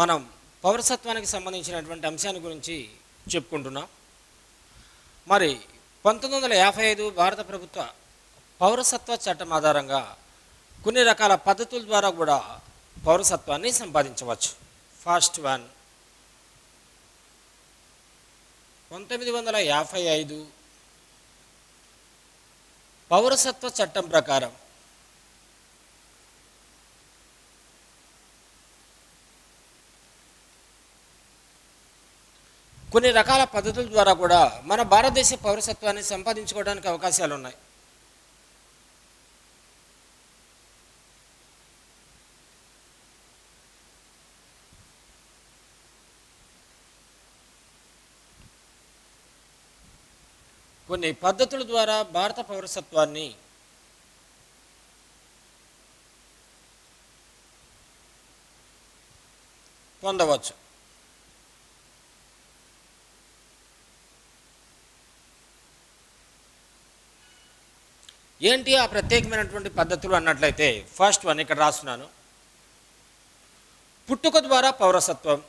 మనం పౌరసత్వానికి సంబంధించినటువంటి అంశాన్ని గురించి చెప్పుకుంటున్నాం. మరి 1955 భారత ప్రభుత్వ పౌరసత్వ చట్టం ఆధారంగా కొన్ని రకాల పద్ధతుల ద్వారా కూడా పౌరసత్వాన్ని సంపాదించవచ్చు. ఫస్ట్ వన్, 1955 పౌరసత్వ చట్టం ప్రకారం కొన్ని రకాల పద్ధతుల ద్వారా కూడా మన భారతదేశ పౌరసత్వాన్ని సంపాదించుకోవడానికి అవకాశాలు ఉన్నాయి. కొన్ని పద్ధతుల ద్వారా భారత పౌరసత్వాన్ని పొందవచ్చు. ఏంటి ఆ ప్రత్యేకమైనటువంటి పద్ధతులు అన్నట్లయితే, ఫస్ట్ వన్ ఇక్కడ రాస్తున్నాను. పుట్టుక ద్వారా పౌరసత్వం,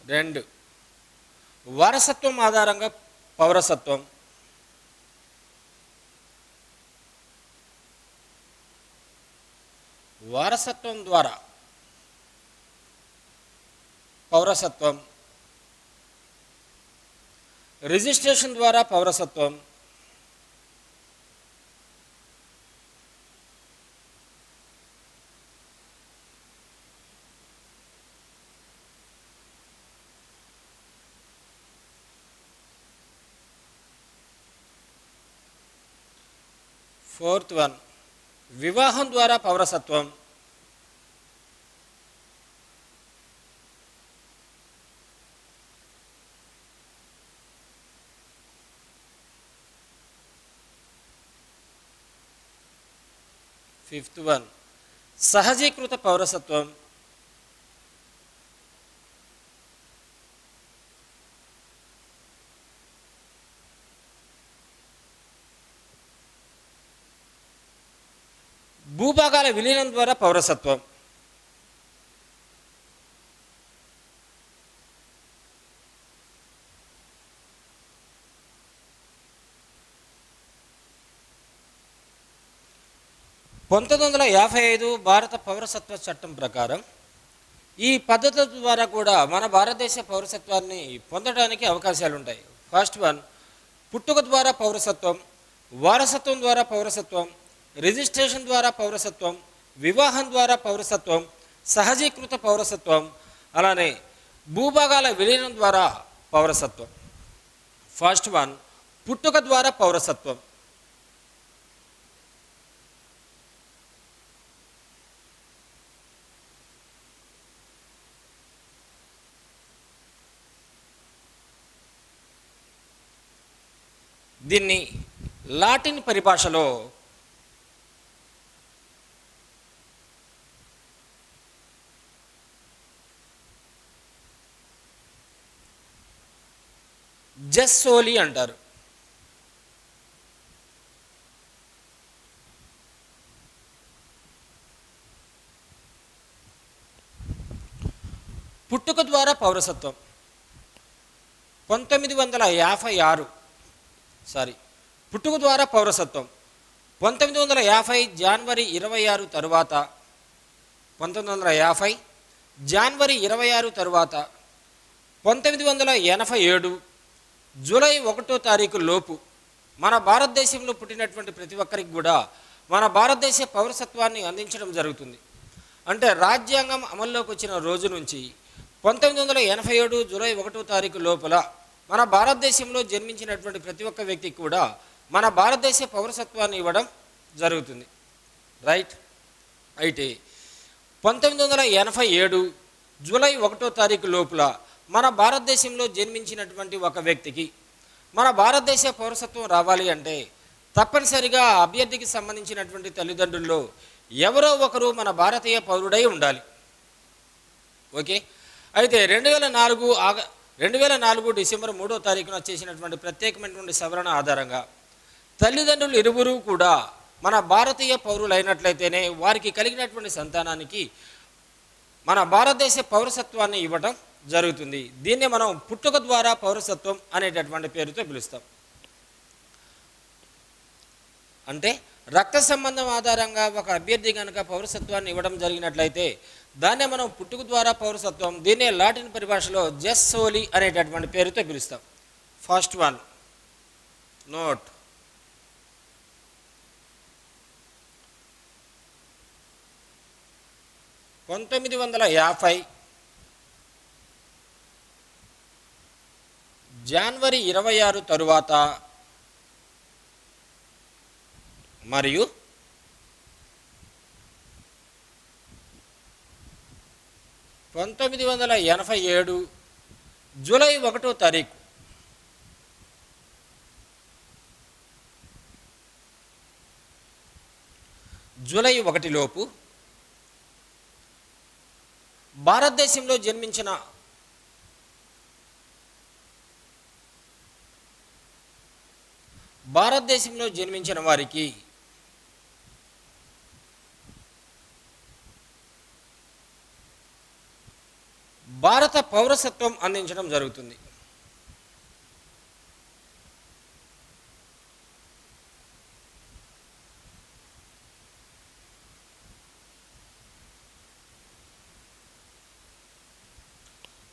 రెండు, వారసత్వం ఆధారంగా పౌరసత్వం, వారసత్వం ద్వారా పౌరసత్వం, రిజిస్ట్రేషన్ ద్వారా పౌరసత్వం, ఫోర్త్ వన్, వివాహం ద్వారా పౌరసత్వం, ఫిఫ్త్ వన్, సహజీకృత పౌరసత్వం, భూభాగాల విలీనం ద్వారా పౌరసత్వం. (1955) భారత పౌరసత్వ చట్టం ప్రకారం ఈ పద్ధతుల ద్వారా కూడా మన భారతదేశ పౌరసత్వాన్ని పొందడానికి అవకాశాలు ఉంటాయి. ఫస్ట్ వన్, పుట్టుక ద్వారా పౌరసత్వం, వారసత్వం ద్వారా పౌరసత్వం, రిజిస్ట్రేషన్ ద్వారా పౌరసత్వం, వివాహం ద్వారా పౌరసత్వం, సహజీకృత పౌరసత్వం, అలానే భూభాగాల విలీనం ద్వారా పౌరసత్వం. ఫస్ట్ వన్, పుట్టుక ద్వారా పౌరసత్వం. దీన్ని లాటిన్ పరిభాషలో జెస్సోలి అంటారు. పుట్టుక ద్వారా పౌరసత్వం 1956 పుట్టుక ద్వారా పౌరసత్వం 1950 జనవరి 26 తరువాత 1950 జనవరి 26 తరువాత 1987 జూలై 1వ తారీఖు లోపు మన భారతదేశంలో పుట్టినటువంటి ప్రతి ఒక్కరికి కూడా మన భారతదేశ పౌరసత్వాన్ని అందించడం జరుగుతుంది. అంటే రాజ్యాంగం అమల్లోకి వచ్చిన రోజు నుంచి 1987 జూలై 1వ తారీఖు లోపల మన భారతదేశంలో జన్మించినటువంటి ప్రతి ఒక్క వ్యక్తికి కూడా మన భారతదేశ పౌరసత్వాన్ని ఇవ్వడం జరుగుతుంది. రైట్. అయితే 1987 జూలై 1వ తారీఖు లోపల మన భారతదేశంలో జన్మించినటువంటి ఒక వ్యక్తికి మన భారతదేశ పౌరసత్వం రావాలి అంటే తప్పనిసరిగా అభ్యర్థికి సంబంధించినటువంటి తల్లిదండ్రుల్లో ఎవరో ఒకరు మన భారతీయ పౌరుడై ఉండాలి. ఓకే. అయితే 2004 2004 డిసెంబర్ 3వ తారీఖున చేసినటువంటి ప్రత్యేకమైనటువంటి సవరణ ఆధారంగా తల్లిదండ్రులు ఇరువురు కూడా మన భారతీయ పౌరులైనట్లయితేనే వారికి కలిగినటువంటి సంతానానికి మన భారతదేశ పౌరసత్వాన్ని ఇవ్వడం జరుగుతుంది. దీన్నే మనం పుట్టుక ద్వారా పౌరసత్వం అనేటటువంటి పేరుతో పిలుస్తాం. అంటే రక్త సంబంధం ఆధారంగా ఒక అభ్యర్థి కనుక పౌరసత్వాన్ని ఇవ్వడం జరిగినట్లయితే దాన్నే మనం పుట్టుక ద్వారా పౌరసత్వం, దీన్నే లాటిన్ పరిభాషలో జస్ సోలి అనేటటువంటి పేరుతో పిలుస్తాం. First one note. జనవరి 26 తరువాత మరియు 1987 జూలై 1వ తారీఖు జూలై 1 లోపు భారతదేశంలో జన్మించిన వారికి భారత పౌరసత్వం అందించడం జరుగుతుంది.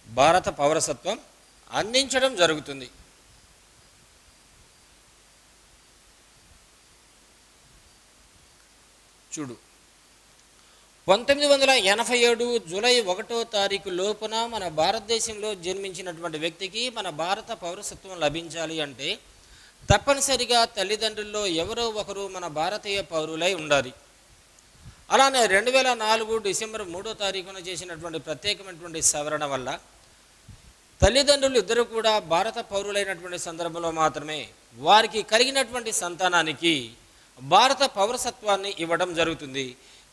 భారత పౌరసత్వం అందించడం జరుగుతుంది. చూడు, 1987 జూలై 1వ తారీఖు లోపున మన భారతదేశంలో జన్మించినటువంటి వ్యక్తికి మన భారత పౌరసత్వం లభించాలి అంటే తప్పనిసరిగా తల్లిదండ్రుల్లో ఎవరో ఒకరు మన భారతీయ పౌరులై ఉండాలి. అలానే 2004 డిసెంబర్ 3వ తారీఖున చేసినటువంటి ప్రత్యేకమైనటువంటి సవరణ వల్ల తల్లిదండ్రులు ఇద్దరు కూడా భారత పౌరులైనటువంటి సందర్భంలో మాత్రమే వారికి కలిగినటువంటి సంతానానికి భారత పౌరసత్వాన్ని ఇవ్వడం జరుగుతుంది.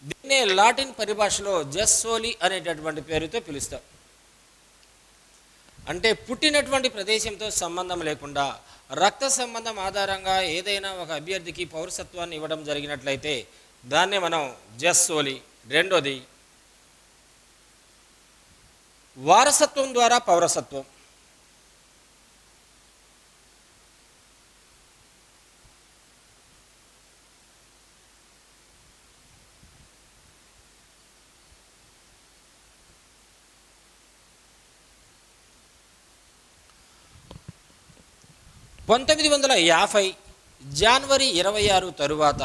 దీన్నే లాటిన్ పరిభాషలో జస్ సోలి అనేటటువంటి పేరుతో పిలుస్తాం. అంటే పుట్టినటువంటి ప్రదేశంతో సంబంధం లేకుండా రక్త సంబంధం ఆధారంగా ఏదైనా ఒక అభ్యర్థికి పౌరసత్వాన్ని ఇవ్వడం జరిగినట్లయితే దాన్నే మనం జస్ సోలి. రెండోది వారసత్వం ద్వారా పౌరసత్వం. జనవరి 26 తరువాత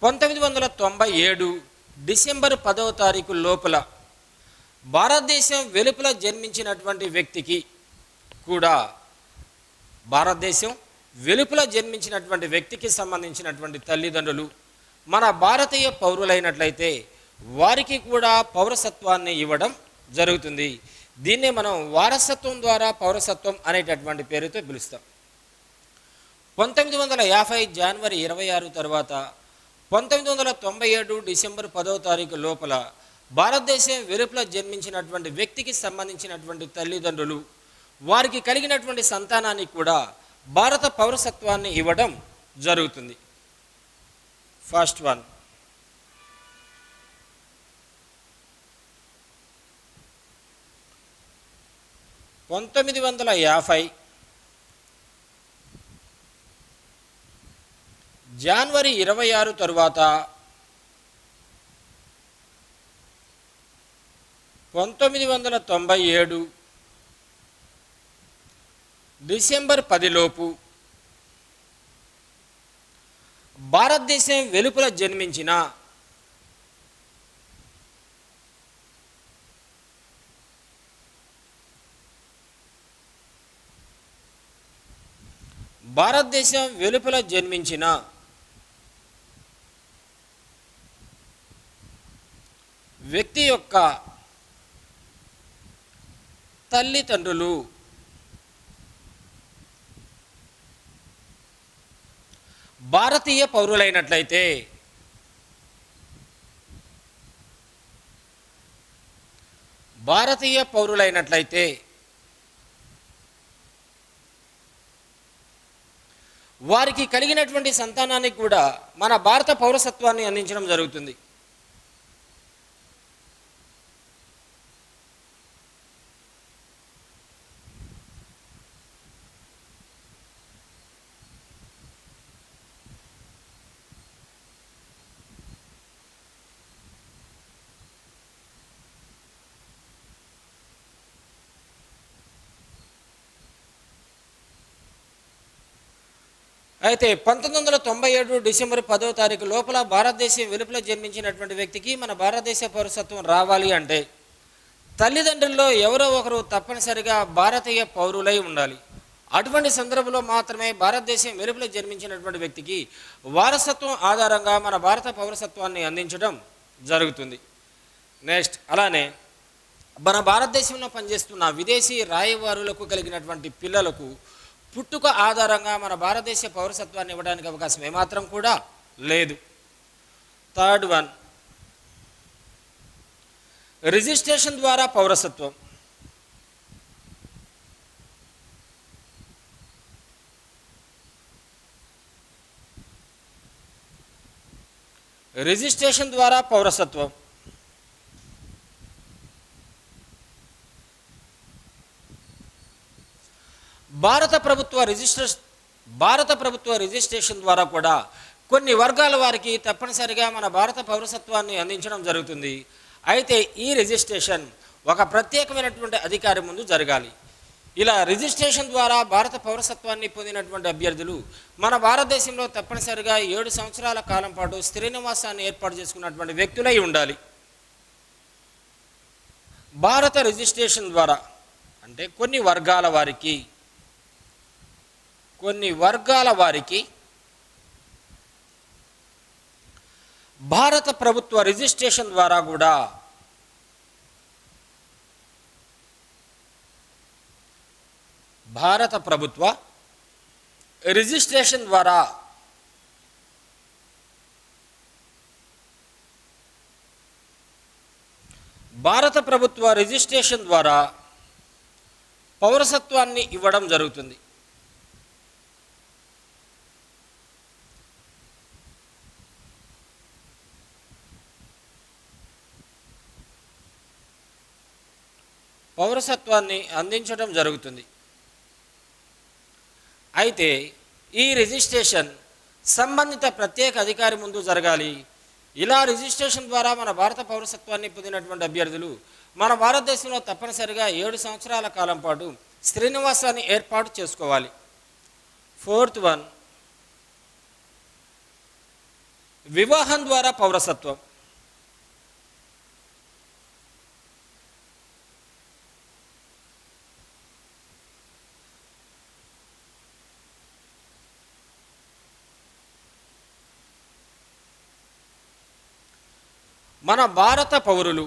1997 డిసెంబర్ 10వ తారీఖు లోపల భారతదేశం వెలుపల జన్మించినటువంటి వ్యక్తికి కూడా భారతదేశం వెలుపల జన్మించినటువంటి వ్యక్తికి సంబంధించినటువంటి తల్లిదండ్రులు మన భారతీయ పౌరులైనట్లయితే వారికి కూడా పౌరసత్వాన్ని ఇవ్వడం జరుగుతుంది. దీన్నే మనం వారసత్వం ద్వారా పౌరసత్వం అనేటటువంటి పేరుతో పిలుస్తాం. 1950 జనవరి 26 తర్వాత 1997 డిసెంబర్ 10వ తారీఖు లోపల భారతదేశం వెలుపల జన్మించినటువంటి వ్యక్తికి సంబంధించినటువంటి తల్లిదండ్రులు వారికి కలిగినటువంటి సంతానానికి కూడా భారత పౌరసత్వాన్ని ఇవ్వడం జరుగుతుంది. ఫస్ట్ వన్ 1950 జనవరి 26 తరువాత 1997 డిసెంబర్ 10 లోపు భారతదేశం వెలుపల జన్మించిన వ్యక్తి యొక్క తల్లిదండ్రులు భారతీయ పౌరులైనట్లయితే వారికి కలిగినటువంటి సంతానానికి కూడా మన భారత పౌరసత్వాన్ని అందించడం జరుగుతుంది. అయితే 1997 డిసెంబర్ 10 లోపల భారతదేశం వెలుపల జన్మించినటువంటి వ్యక్తికి మన భారతదేశ పౌరసత్వం రావాలి అంటే తల్లిదండ్రుల్లో ఎవరో ఒకరు తప్పనిసరిగా భారతీయ పౌరులై ఉండాలి. అటువంటి సందర్భంలో మాత్రమే భారతదేశం వెలుపల జన్మించినటువంటి వ్యక్తికి వారసత్వం ఆధారంగా మన భారత పౌరసత్వాన్ని అందించడం జరుగుతుంది. నెక్స్ట్, అలానే మన భారతదేశంలో పనిచేస్తున్న విదేశీ రాయబారులకు కలిగినటువంటి పిల్లలకు పుట్టుక ఆధారంగా మన భారతదేశ పౌరసత్వాన్ని ఇవ్వడానికి అవకాశం ఏమాత్రం కూడా లేదు. థర్డ్ వన్, రిజిస్ట్రేషన్ ద్వారా పౌరసత్వం. రిజిస్ట్రేషన్ ద్వారా పౌరసత్వం. భారత ప్రభుత్వ రిజిస్ట్రేషన్ ద్వారా కూడా కొన్ని వర్గాల వారికి తప్పనిసరిగా మన భారత పౌరసత్వాన్ని అందించడం జరుగుతుంది. అయితే ఈ రిజిస్ట్రేషన్ ఒక ప్రత్యేకమైనటువంటి అధికారి ముందు జరగాలి. ఇలా రిజిస్ట్రేషన్ ద్వారా భారత పౌరసత్వాన్ని పొందినటువంటి అభ్యర్థులు మన భారతదేశంలో తప్పనిసరిగా 7 సంవత్సరాల కాలం పాటు స్థిర నివాసాన్ని ఏర్పాటు చేసుకున్నటువంటి వ్యక్తులై ఉండాలి. భారత రిజిస్ట్రేషన్ ద్వారా అంటే కొన్ని వర్గాల వారికి భారత ప్రభుత్వ రిజిస్ట్రేషన్ ద్వారా కూడా భారత ప్రభుత్వ రిజిస్ట్రేషన్ ద్వారా పౌరసత్వాన్ని ఇవ్వడం జరుగుతుంది. పౌరసత్వాన్ని అందించడం జరుగుతుంది. అయితే ఈ రిజిస్ట్రేషన్ సంబంధిత ప్రత్యేక అధికారి ముందు జరగాలి. ఇలా రిజిస్ట్రేషన్ ద్వారా మన భారత పౌరసత్వాన్ని పొందినటువంటి అభ్యర్థులు మన భారతదేశంలో తప్పనిసరిగా 7 సంవత్సరాల కాలం పాటు స్థిర నివాసాన్ని ఏర్పాటు చేసుకోవాలి. ఫోర్త్ వన్, వివాహం ద్వారా పౌరసత్వం. మన భారత పౌరులు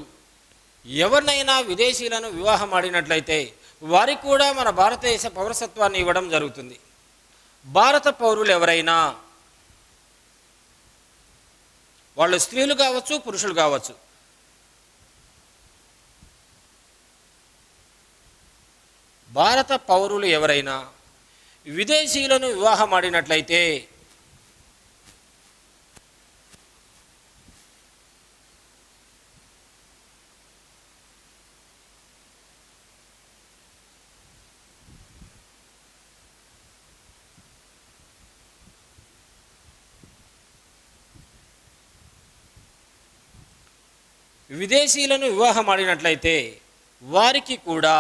ఎవరినైనా విదేశీయులను వివాహం ఆడినట్లయితే వారికి కూడా మన భారతదేశ పౌరసత్వాన్ని ఇవ్వడం జరుగుతుంది. భారత పౌరులు ఎవరైనా, వాళ్ళు స్త్రీలు కావచ్చు, పురుషులు కావచ్చు, భారత పౌరులు ఎవరైనా విదేశీయులను వివాహం ఆడినట్లయితే వారికి కూడా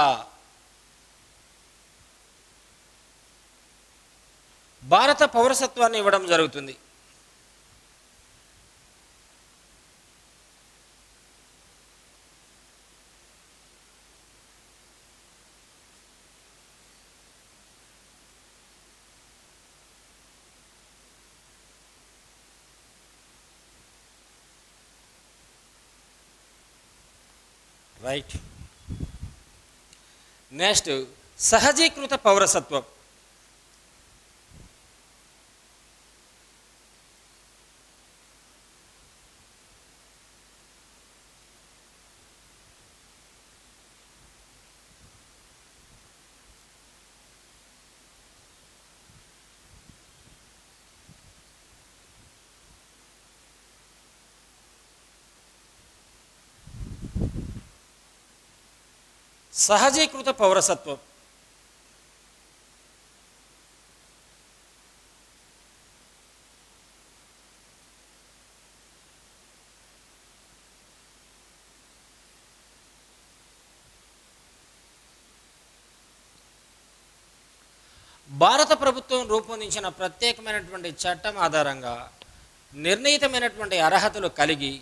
భారత పౌరసత్వాన్ని ఇవ్వడం జరుగుతుంది. రైట్. నెక్స్ట్, సహజీకృత పౌరసత్వం. సహజీకృత పౌరసత్వం. భారత ప్రభుత్వం రూపొందించిన ప్రత్యేకమైనటువంటి చట్టం ఆధారంగా నిర్ణీతమైనటువంటి అర్హతలు కలిగి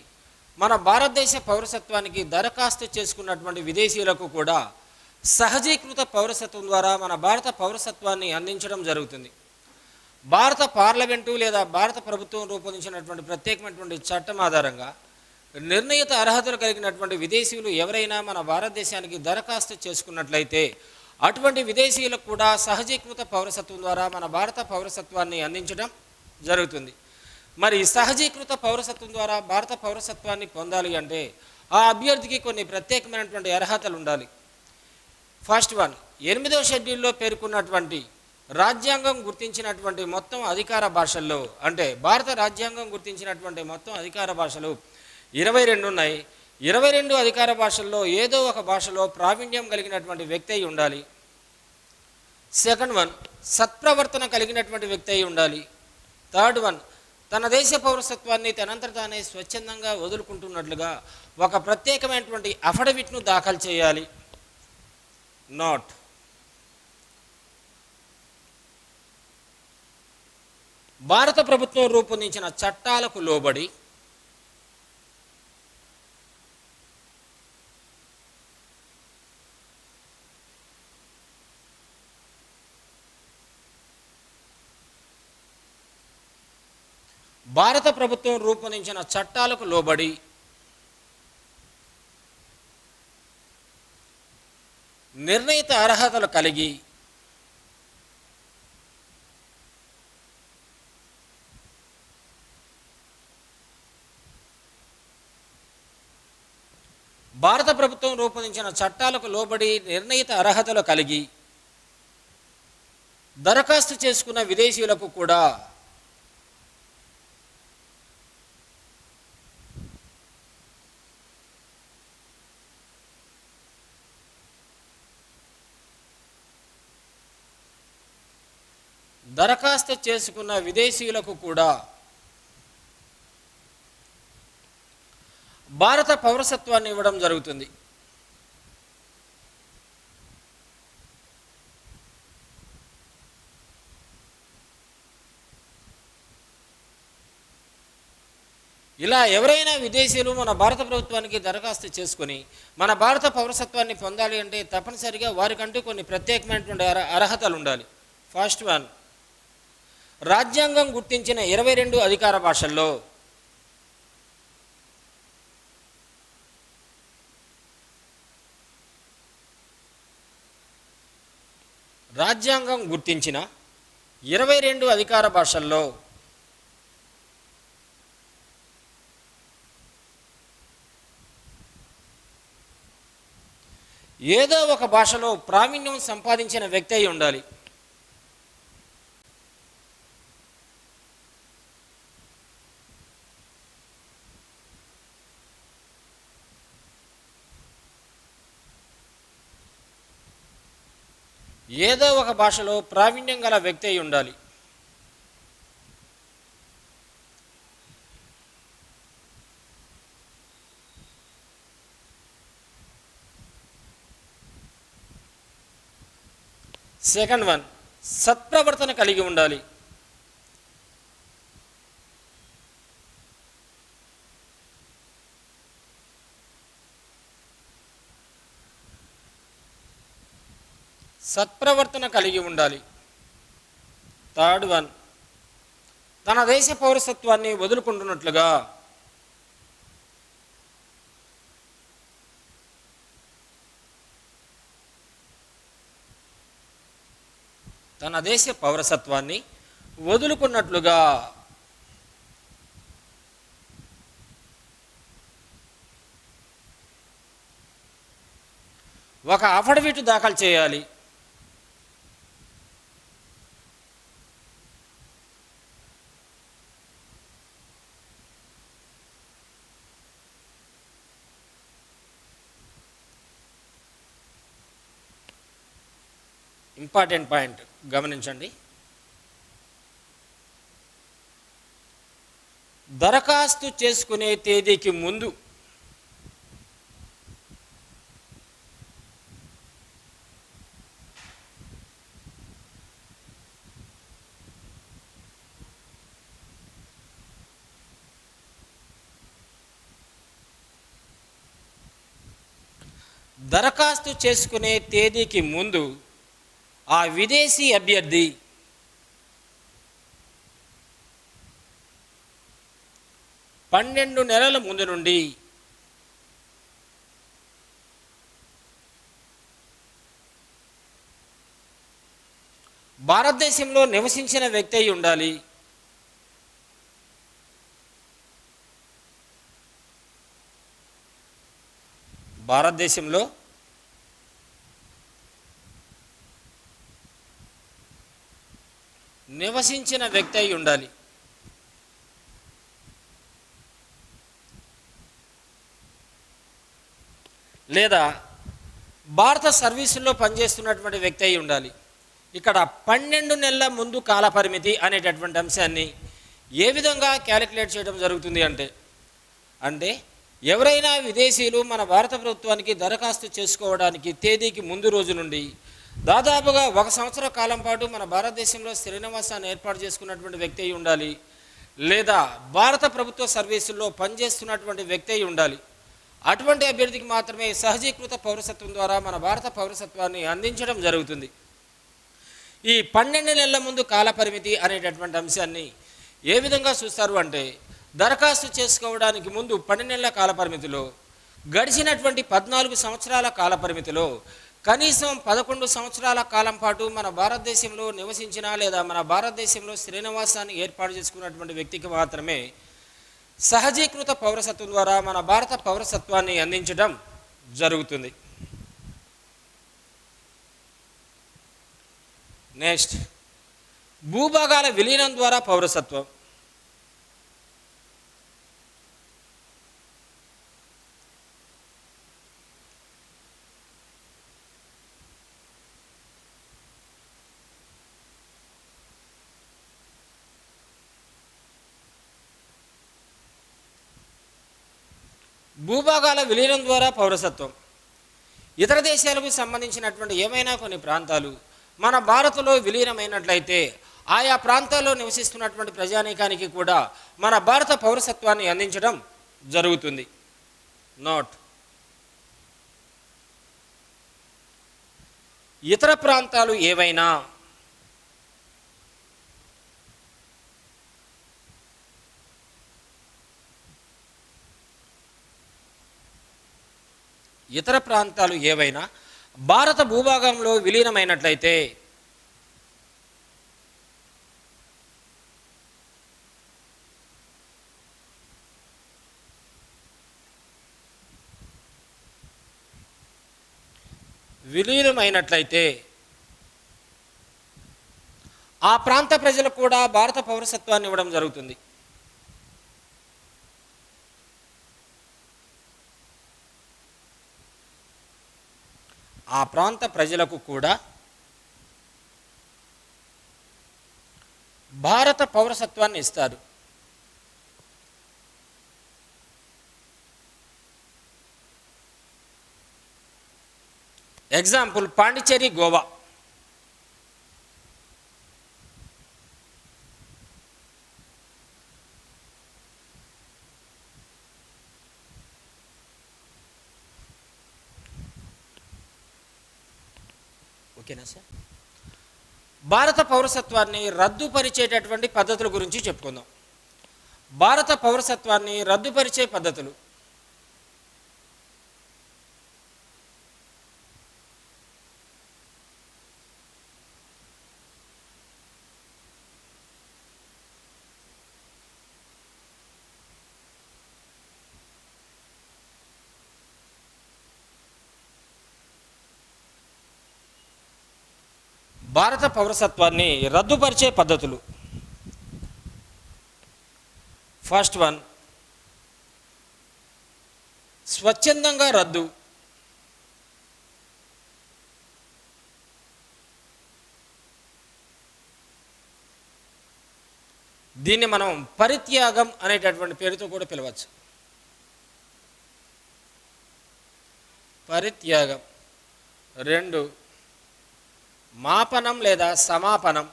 మన భారతదేశ పౌరసత్వానికి దరఖాస్తు చేసుకున్నటువంటి విదేశీయులకు కూడా సహజీకృత పౌరసత్వం ద్వారా మన భారత పౌరసత్వాన్ని అందించడం జరుగుతుంది. భారత పార్లమెంటు లేదా భారత ప్రభుత్వం రూపొందించినటువంటి ప్రత్యేకమైనటువంటి చట్టం ఆధారంగా నిర్ణీత అర్హతలు కలిగినటువంటి విదేశీయులు ఎవరైనా మన భారతదేశానికి దరఖాస్తు చేసుకున్నట్లయితే అటువంటి విదేశీయులకు కూడా సహజీకృత పౌరసత్వం ద్వారా మన భారత పౌరసత్వాన్ని అందించడం జరుగుతుంది. మరి సహజీకృత పౌరసత్వం ద్వారా భారత పౌరసత్వాన్ని పొందాలి అంటే ఆ అభ్యర్థికి కొన్ని ప్రత్యేకమైనటువంటి అర్హతలు ఉండాలి. ఫస్ట్ వన్, 8వ షెడ్యూల్లో పేర్కొన్నటువంటి రాజ్యాంగం గుర్తించినటువంటి మొత్తం అధికార భాషల్లో, అంటే భారత రాజ్యాంగం గుర్తించినటువంటి మొత్తం అధికార భాషలు 22 ఉన్నాయి. 22 అధికార భాషల్లో ఏదో ఒక భాషలో ప్రావీణ్యం కలిగినటువంటి వ్యక్తి అయి ఉండాలి. సెకండ్ వన్, సత్ప్రవర్తన కలిగినటువంటి వ్యక్తి అయి ఉండాలి. థర్డ్ వన్, తన దేశ పౌరసత్వాన్ని తనంతట తానే స్వచ్ఛందంగా వదులుకుంటున్నట్లుగా ఒక ప్రత్యేకమైనటువంటి అఫిడవిట్ను దాఖలు చేయాలి. నాట్ భారత ప్రభుత్వం రూపొందించిన చట్టాలకు లోబడి భారత ప్రభుత్వం రూపొందించిన చట్టాలకు లోబడి నిర్ణీత అర్హతలు కలిగి భారత ప్రభుత్వం రూపొందించిన చట్టాలకు లోబడి నిర్ణీత అర్హతలు కలిగి దరఖాస్తు చేసుకున్న విదేశీయులకు కూడా భారత పౌరసత్వాన్ని ఇవ్వడం జరుగుతుంది. ఇలా ఎవరైనా విదేశీయులు మన భారత ప్రభుత్వానికి దరఖాస్తు చేసుకొని మన భారత పౌరసత్వాన్ని పొందాలి అంటే తప్పనిసరిగా వారికంటూ కొన్ని ప్రత్యేకమైనటువంటి అర్హతలు ఉండాలి. ఫస్ట్ వన్, రాజ్యాంగం గుర్తించిన 22 అధికార భాషల్లో రాజ్యాంగం గుర్తించిన 22 అధికార భాషల్లో ఏదో ఒక భాషలో ప్రావీణ్యం సంపాదించిన వ్యక్తి అయి ఉండాలి. ఏదో ఒక భాషలో ప్రావీణ్యం గల వ్యక్తి అయి ఉండాలి. సెకండ్ వన్, సత్ప్రవర్తన కలిగి ఉండాలి. సత్ప్రవర్తన కలిగి ఉండాలి. థర్డ్ వన్, తన దేశ పౌరసత్వాన్ని వదులుకుంటున్నట్లుగా తన దేశ పౌరసత్వాన్ని వదులుకున్నట్లుగా ఒక అఫిడవిట్ దాఖలు చేయాలి. ఇంపార్టెంట్ పాయింట్ గమనించండి. దరఖాస్తు చేసుకునే తేదీకి ముందు ఆ విదేశీ అభ్యర్థి 12 నెలల ముందు నుండి భారతదేశంలో నివసించిన వ్యక్తి అయి ఉండాలి. భారతదేశంలో నివసించిన వ్యక్తి అయి ఉండాలి. లేదా భారత సర్వీసుల్లో పనిచేస్తున్నటువంటి వ్యక్తి అయి ఉండాలి. ఇక్కడ 12 నెలల ముందు కాల పరిమితి అనేటటువంటి అంశాన్ని ఏ విధంగా క్యాలిక్యులేట్ చేయడం జరుగుతుంది అంటే ఎవరైనా విదేశీయులు మన భారత ప్రభుత్వానికి దరఖాస్తు చేసుకోవడానికి తేదీకి ముందు రోజు నుండి దాదాపుగా 1 సంవత్సర కాలం పాటు మన భారతదేశంలో స్థిర నివాసాన్ని ఏర్పాటు చేసుకున్నటువంటి వ్యక్తి అయి ఉండాలి. లేదా భారత ప్రభుత్వ సర్వీసుల్లో పనిచేస్తున్నటువంటి వ్యక్తి అయి ఉండాలి. అటువంటి అభ్యర్థికి మాత్రమే సహజీకృత పౌరసత్వం ద్వారా మన భారత పౌరసత్వాన్ని అందించడం జరుగుతుంది. ఈ 12 నెలల ముందు కాల పరిమితి అనేటటువంటి అంశాన్ని ఏ విధంగా చూస్తారు అంటే దరఖాస్తు చేసుకోవడానికి ముందు 12 నెలల కాల పరిమితిలో గడిచినటువంటి 14 సంవత్సరాల కాల పరిమితిలో కనీసం 11 సంవత్సరాల కాలం పాటు మన భారతదేశంలో నివసించిన లేదా మన భారతదేశంలో స్థిర నివాసాన్ని ఏర్పాటు చేసుకున్నటువంటి వ్యక్తికి మాత్రమే సహజీకృత పౌరసత్వం ద్వారా మన భారత పౌరసత్వాన్ని అందించడం జరుగుతుంది. నెక్స్ట్, భూభాగాల విలీనం ద్వారా పౌరసత్వం. భూభాగాల విలీనం ద్వారా పౌరసత్వం. ఇతర దేశాలకు సంబంధించినటువంటి ఏమైనా కొన్ని ప్రాంతాలు మన భారత్లో విలీనమైనట్లయితే ఆయా ప్రాంతాల్లో నివసిస్తున్నటువంటి ప్రజానీకానికి కూడా మన భారత పౌరసత్వాన్ని అందించడం జరుగుతుంది. నోట్, ఇతర ప్రాంతాలు ఏవైనా భారత భూభాగంలో విలీనమైనట్లయితే ఆ ప్రాంత ప్రజలకు కూడా భారత పౌరసత్వాన్ని ఇవ్వడం జరుగుతుంది. ఆ ప్రాంత ప్రజలకు కూడా భారత పౌరసత్వాన్ని ఇస్తారు. ఎగ్జాంపుల్, పాండిచ్చేరి, గోవా. ఓకేనా సార్? భారత పౌరసత్వాన్ని రద్దుపరిచేటటువంటి పద్ధతుల గురించి చెప్పుకుందాం. భారత పౌరసత్వాన్ని రద్దుపరిచే పద్ధతులు. భారత పౌరసత్వాన్ని రద్దుపరిచే పద్ధతులు. ఫస్ట్ వన్, స్వచ్ఛందంగా రద్దు. దీన్ని మనం పరిత్యాగం అనేటటువంటి పేరుతో కూడా పిలవచ్చు. పరిత్యాగం. 2 మాపనం లేదా సమాపనం,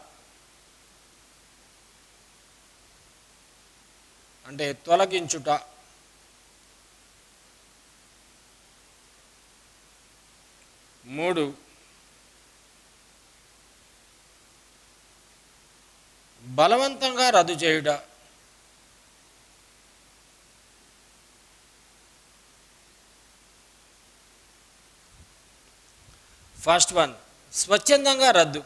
అంటే తొలగించుట. 3 బలవంతంగా రద్దు చేయుట. 1 స్వచ్ఛందంగా రద్దు. 2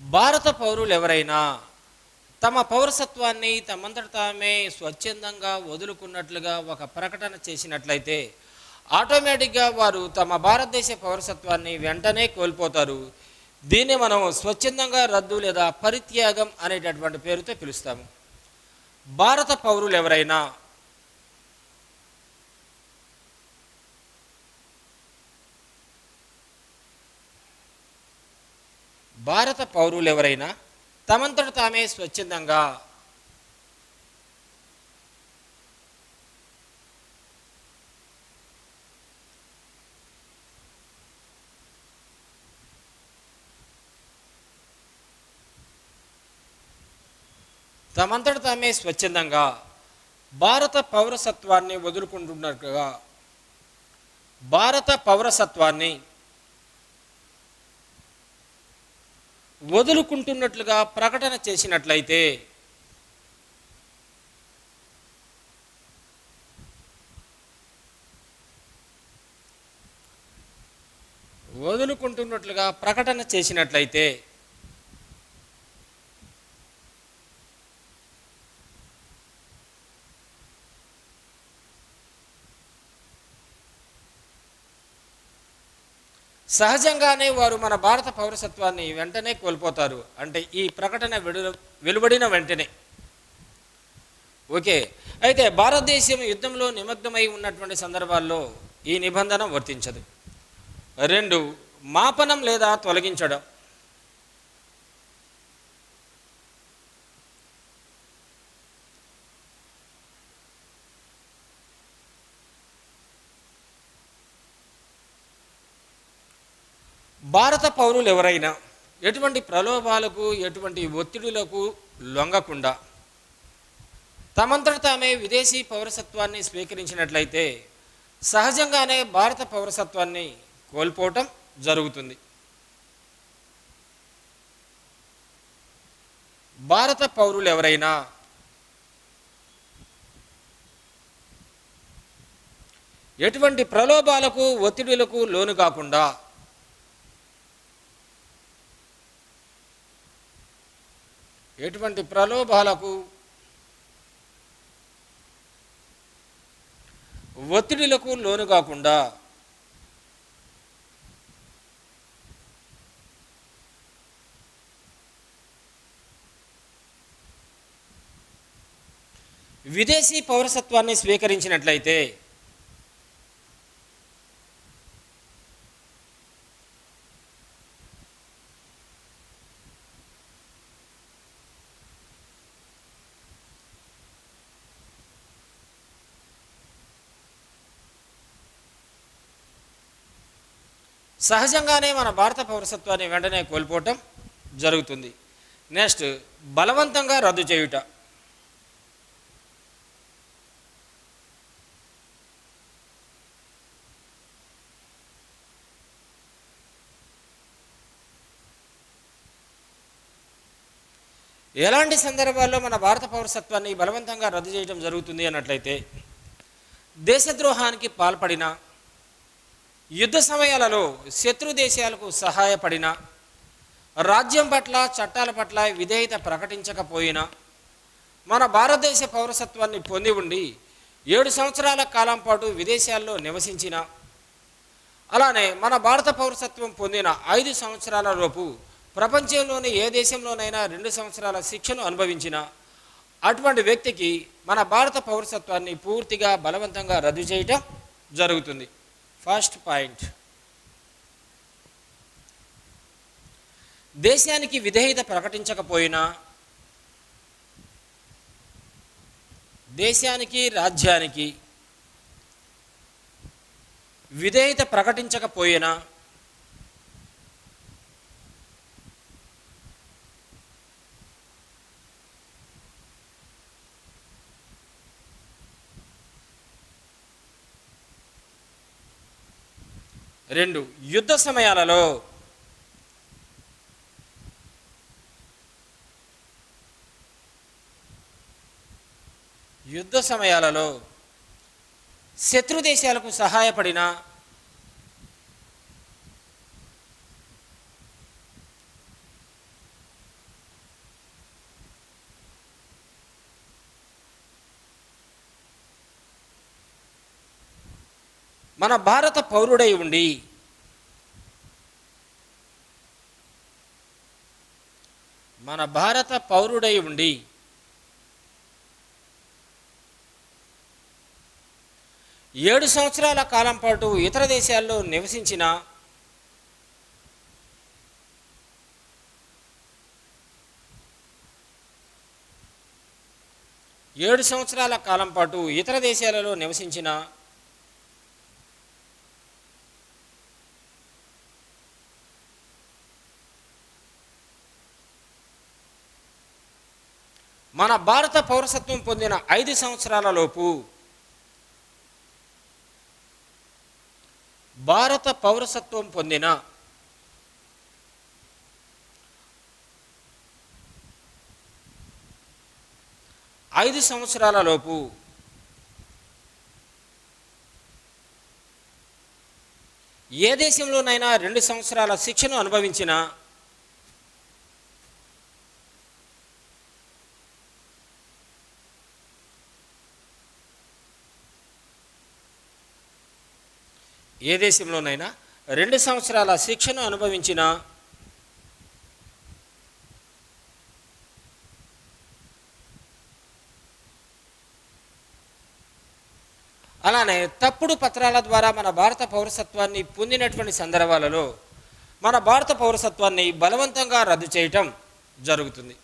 భారత పౌరులు ఎవరైనా తమ పౌరసత్వాన్ని తమంతట తామే స్వచ్ఛందంగా వదులుకున్నట్లుగా ఒక ప్రకటన చేసినట్లయితే ఆటోమేటిక్గా వారు తమ భారతదేశ పౌరసత్వాన్ని వెంటనే కోల్పోతారు. దీన్ని మనం స్వచ్ఛందంగా రద్దు లేదా పరిత్యాగం అనేటటువంటి పేరుతో పిలుస్తాము. భారత పౌరులు ఎవరైనా తమంతట తామే స్వచ్ఛందంగా భారత పౌరసత్వాన్ని వదులుకుంటున్నట్లుగా ప్రకటన చేసినట్లయితే సహజంగానే వారు మన భారత పౌరసత్వాన్ని వెంటనే కోల్పోతారు. అంటే ఈ ప్రకటన వెలువడిన వెంటనే. ఓకే, అయితే భారతదేశం యుద్ధంలో నిమగ్నమై ఉన్నటువంటి సందర్భాల్లో ఈ నిబంధన వర్తించదు. 2 మాపనం లేదా తొలగించడం. భారత పౌరులు ఎవరైనా ఎటువంటి ప్రలోభాలకు ఎటువంటి ఒత్తిడులకు లొంగకుండా తమంతట తామే విదేశీ పౌరసత్వాన్ని స్వీకరించినట్లయితే సహజంగానే భారత పౌరసత్వాన్ని కోల్పోవటం జరుగుతుంది. భారత పౌరులు ఎవరైనా ఎటువంటి ప్రలోభాలకు ఒత్తిడులకు లోను కాకుండా విదేశీ పౌరసత్వాన్ని స్వీకరించినట్లయితే సహజంగానే మన భారత పౌరసత్వాన్ని వెంటనే కోల్పోవటం జరుగుతుంది. నెక్స్ట్, బలవంతంగా రద్దు చేయుట. ఎలాంటి సందర్భాల్లో మన భారత పౌరసత్వాన్ని బలవంతంగా రద్దు చేయడం జరుగుతుంది అన్నట్లయితే దేశద్రోహానికి పాల్పడిన, యుద్ధ సమయాలలో శత్రు దేశాలకు సహాయపడిన, రాజ్యం పట్ల చట్టాల పట్ల విధేయత ప్రకటించకపోయినా, మన భారతదేశ పౌరసత్వాన్ని పొంది ఉండి 7 సంవత్సరాల కాలం పాటు విదేశాల్లో నివసించిన, అలానే మన భారత పౌరసత్వం పొందిన 5 సంవత్సరాల లోపు ప్రపంచంలోని ఏ దేశంలోనైనా 2 సంవత్సరాల శిక్షను అనుభవించిన, అటువంటి వ్యక్తికి మన భారత పౌరసత్వాన్ని పూర్తిగా బలవంతంగా రద్దు చేయటం జరుగుతుంది. ఫస్ట్ పాయింట్, దేశానికి విధేయత ప్రకటించకపోయినా, దేశానికి రాజ్యానికి విధేయత ప్రకటించకపోయినా రెండు, యుద్ధ సమయాలలో శత్రు దేశాలకు సహాయపడిన, మన భారత పౌరుడై ఉండి మన భారత పౌరుడై ఉండి 7 సంవత్సరాల కాలం పాటు ఇతర దేశాల్లో నివసించిన, 7 సంవత్సరాల కాలం పాటు ఇతర దేశాలలో నివసించిన మన భారత పౌరసత్వం పొందిన 5 సంవత్సరాల లోపు భారత పౌరసత్వం పొందిన 5 సంవత్సరాల లోపు ఏ దేశంలోనైనా 2 సంవత్సరాల శిక్షను అనుభవించిన, ఏ దేశంలోనైనా 2 సంవత్సరాల శిక్షను అనుభవించిన, అలానే తప్పుడు పత్రాల ద్వారా మన భారత పౌరసత్వాన్ని పొందినటువంటి సందర్భాలలో మన భారత పౌరసత్వాన్ని బలవంతంగా రద్దు చేయటం జరుగుతుంది.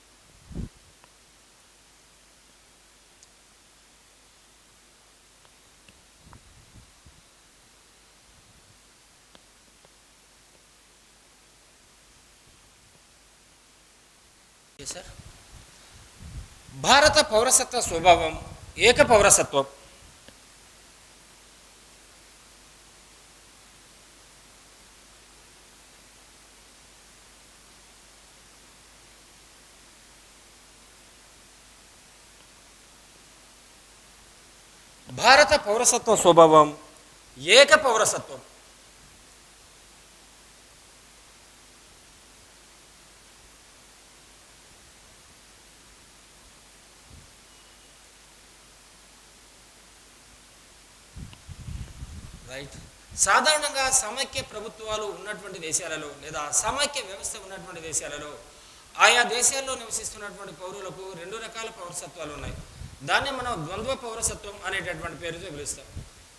భారత పౌరసత్వ స్వభావం ఏక పౌరసత్వం. భారత పౌరసత్వ స్వభావం ఏక పౌరసత్వం. రైట్. సాధారణంగా సమైక్య ప్రభుత్వాలు ఉన్నటువంటి దేశాలలో లేదా సమైక్య వ్యవస్థ ఉన్నటువంటి దేశాలలో ఆయా దేశాల్లో నివసిస్తున్నటువంటి పౌరులకు 2 రకాల పౌరసత్వాలు ఉన్నాయి. దాన్ని మనం ద్వంద్వ పౌరసత్వం అనేటటువంటి పేరుతో పిలుస్తాం.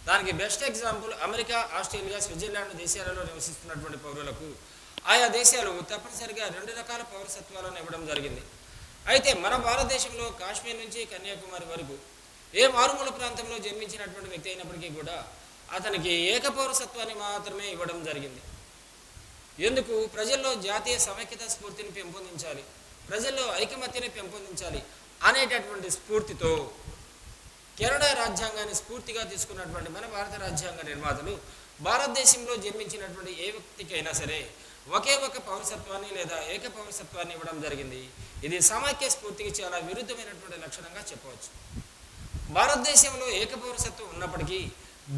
దానికి best example America, Australia, Switzerland దేశాలలో నివసిస్తున్నటువంటి పౌరులకు ఆయా దేశాలు తప్పనిసరిగా 2 రకాల పౌరసత్వాలను ఇవ్వడం జరిగింది. అయితే మన భారతదేశంలో కాశ్మీర్ నుంచి కన్యాకుమారి వరకు ఏ మారుమూల ప్రాంతంలో జన్మించినటువంటి వ్యక్తి అయినప్పటికీ కూడా అతనికి ఏక పౌరసత్వాన్ని మాత్రమే ఇవ్వడం జరిగింది. ఎందుకు? ప్రజల్లో జాతీయ సమైక్యత స్ఫూర్తిని పెంపొందించాలి, ప్రజల్లో ఐకమత్యని పెంపొందించాలి అనేటటువంటి స్ఫూర్తితో కెనడా రాజ్యాంగాన్ని స్ఫూర్తిగా తీసుకున్నటువంటి మన భారత రాజ్యాంగ నిర్మాతలు భారతదేశంలో జన్మించినటువంటి ఏ వ్యక్తికైనా సరే ఒకే ఒక పౌరసత్వాన్ని లేదా ఏక పౌరసత్వాన్ని ఇవ్వడం జరిగింది. ఇది సమైక్య స్ఫూర్తికి చాలా విరుద్ధమైనటువంటి లక్షణంగా చెప్పవచ్చు. భారతదేశంలో ఏక పౌరసత్వం ఉన్నప్పటికీ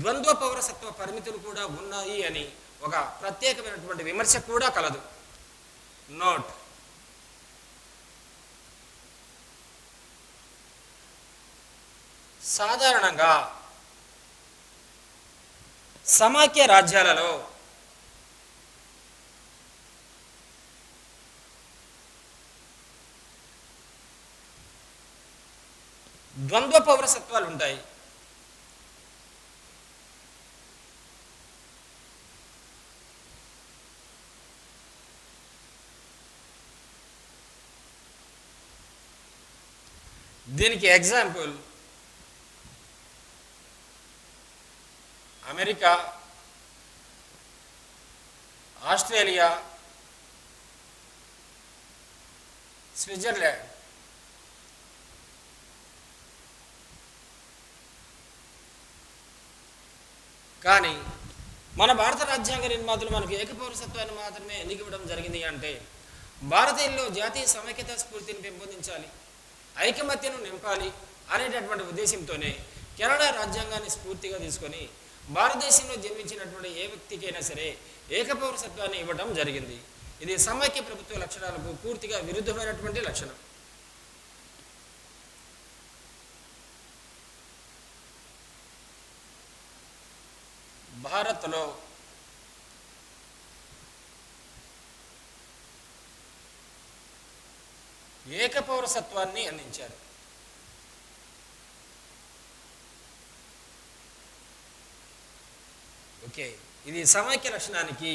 ద్వంద్వ పౌరసత్వ పరిమితులు కూడా ఉన్నాయి అని ఒక ప్రత్యేకమైనటువంటి విమర్శ కూడా కలదు. నోట్. సాధారణంగా సమైక్య రాజ్యాలలో ద్వంద్వ పౌరసత్వాలు ఉంటాయి. దీనికి ఎగ్జాంపుల్ అమెరికా, ఆస్ట్రేలియా, స్విట్జర్లాండ్. కానీ మన భారత రాజ్యాంగ నిర్మాతలు మనకు ఏకపౌరసత్వాన్ని మాత్రమే ఎందుకు ఇవ్వడం జరిగింది అంటే, భారతీయుల్లో జాతీయ సమైక్యత స్ఫూర్తిని పెంపొందించాలి, ఐకమత్యను నింపాలి అనేటటువంటి ఉద్దేశంతోనే కెనడా రాజ్యాంగాన్ని స్ఫూర్తిగా తీసుకొని భారతదేశంలో జన్మించినటువంటి ఏ వ్యక్తికైనా సరే ఏకపౌరసత్వాన్ని ఇవ్వడం జరిగింది. ఇది సమైక్య ప్రభుత్వ లక్షణాలకు పూర్తిగా విరుద్ధమైనటువంటి లక్షణం. భారత్లో ఏకపౌరసత్వాన్ని అందించారు. ఓకే, ఇది సమైక్య లక్షణానికి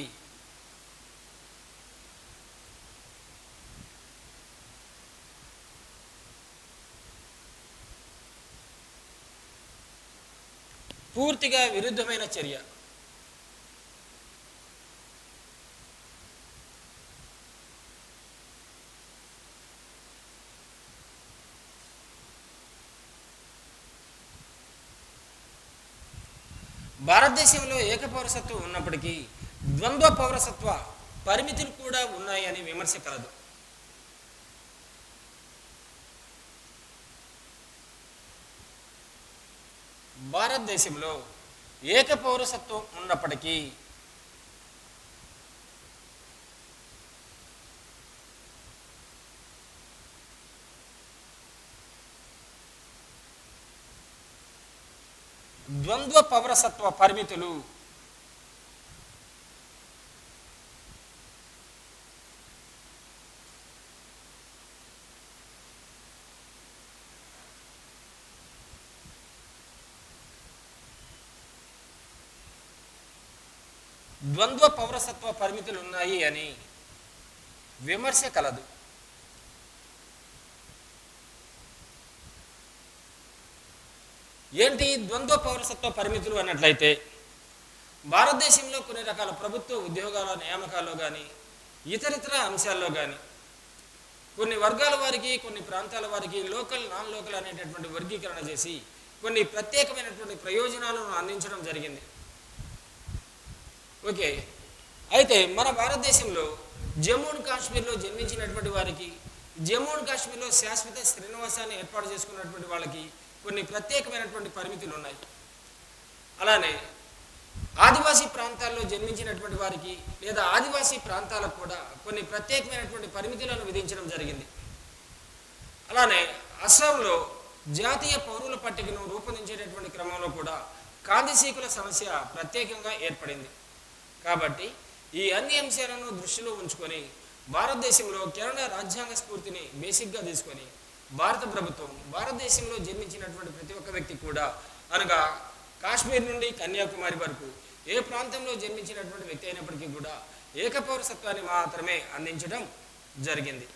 పూర్తిగా విరుద్ధమైన చర్య. భారతదేశంలో ఏకపౌరసత్వం ఉన్నప్పటికీ ద్వంద్వ పౌరసత్వ పరిమితులు కూడా ఉన్నాయని విమర్శ కలదు. భారతదేశంలో ఏకపౌరసత్వం ఉన్నప్పటికీ ద్వంద్వ పౌరసత్వ పరిమితులు ద్వంద్వ పౌరసత్వ పరిమితులు ఉన్నాయి అని విమర్శ కలదు. ఏంటి ద్వంద్వ పౌరసత్వ పరిమితులు అన్నట్లయితే, భారతదేశంలో కొన్ని రకాల ప్రభుత్వ ఉద్యోగాల నియామకాల్లో కానీ ఇతరితర అంశాల్లో కానీ కొన్ని వర్గాల వారికి, కొన్ని ప్రాంతాల వారికి లోకల్, నాన్ లోకల్ అనేటటువంటి వర్గీకరణ చేసి కొన్ని ప్రత్యేకమైనటువంటి ప్రయోజనాలను అందించడం జరిగింది. ఓకే, అయితే మన భారతదేశంలో జమ్మూ అండ్ కాశ్మీర్లో జన్మించినటువంటి వారికి, జమ్మూ అండ్ కాశ్మీర్లో శాశ్వత శ్రీనివాసాన్ని ఏర్పాటు చేసుకున్నటువంటి వాళ్ళకి కొన్ని ప్రత్యేకమైనటువంటి పరిమితులు ఉన్నాయి. అలానే ఆదివాసీ ప్రాంతాల్లో జన్మించినటువంటి వారికి లేదా ఆదివాసీ ప్రాంతాలకు కూడా కొన్ని ప్రత్యేకమైనటువంటి పరిమితులను విధించడం జరిగింది. అలానే అస్సాంలో జాతీయ పౌరుల పట్టికను రూపొందించేటటువంటి క్రమంలో కూడా కాందిశీకుల సమస్య ప్రత్యేకంగా ఏర్పడింది. కాబట్టి ఈ అన్ని అంశాలను దృష్టిలో ఉంచుకొని భారతదేశంలో కెనడా రాజ్యాంగ స్ఫూర్తిని బేసిక్గా తీసుకొని భారత ప్రభుత్వం భారతదేశంలో జన్మించినటువంటి ప్రతి ఒక్క వ్యక్తి కూడా, అనగా కాశ్మీర్ నుండి కన్యాకుమారి వరకు ఏ ప్రాంతంలో జన్మించినటువంటి వ్యక్తి అయినప్పటికీ కూడా ఏకపౌరసత్వాన్ని మాత్రమే అందించడం జరిగింది.